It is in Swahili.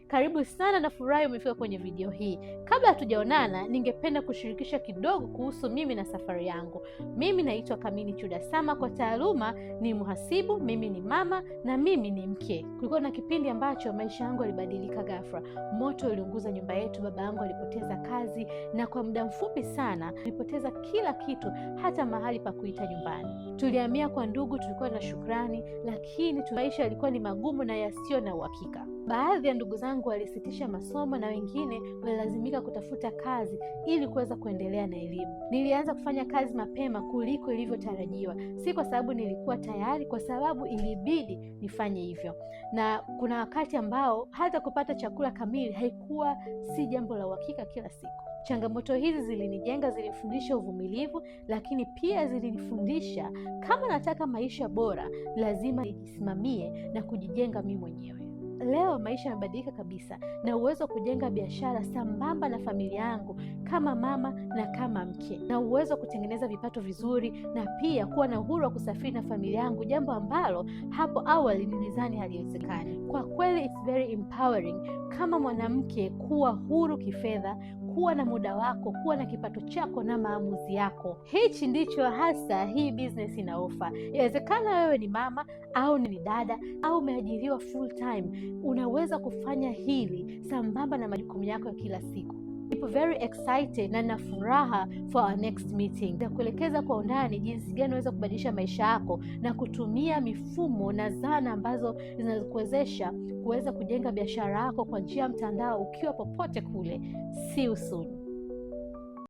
Karibu sana na furahi umefika kwenye video hii. Kabla hatujaonana, ningependa kushirikisha kidogo kuhusu mimi na safari yangu. Mimi naitwa Kamini Chudasama, kwa taaluma ni mhasibu, mimi ni mama na mimi ni mke. Kulikuwa na kipindi ambacho maisha yangu yalibadilika ghafla. Moto uliunguza nyumba yetu, baba yangu alipoteza kazi na kwa muda mfupi sana nilipoteza kila kitu, hata mahali pa kuita nyumbani. Tulihamia kwa ndugu, tulikuwa na shukrani, lakini maisha yalikuwa ni magumu na yasiyo na uhakika. Baadhi ya ndugu zangu walisitisha masomo na wengine walilazimika kutafuta kazi ili kuweza kuendelea na elimu. Nilianza kufanya kazi mapema kuliko ilivyotarajiwa, si kwa sababu nilikuwa tayari, kwa sababu ilibidi nifanye hivyo. Na kuna wakati ambao hata kupata chakula kamili haikuwa si jambo la uhakika kila siku. Changamoto hizi zilinijenga, zilinifundisha uvumilivu, lakini pia zilinifundisha kama nataka maisha bora, lazima nijisimamie na kujijenga mimi mwenyewe. Leo maisha yamebadilika kabisa, na uwezo wa kujenga biashara sambamba na familia yangu kama mama na kama mke, na uwezo wa kutengeneza vipato vizuri, na pia kuwa na uhuru wa kusafiri na familia yangu, jambo ambalo hapo awali nilidhani haliwezekani. Kwa kweli it's very empowering kama mwanamke kuwa huru kifedha, kuwa na muda wako, kuwa na kipato chako na maamuzi yako. Hichi ndicho hasa hii business inaofa. Inawezekana wewe ni mama au ni dada au umeajiriwa full time, unaweza kufanya hili sambamba na majukumu yako ya kila siku. Nipo very excited na nina furaha for our next meeting. Nitakuelekeza kwa undani jinsi gani unaweza kubadilisha maisha yako na kutumia mifumo na zana ambazo zinakuwezesha kuweza kujenga biashara yako kwa njia ya mtandao ukiwa popote kule. See you soon.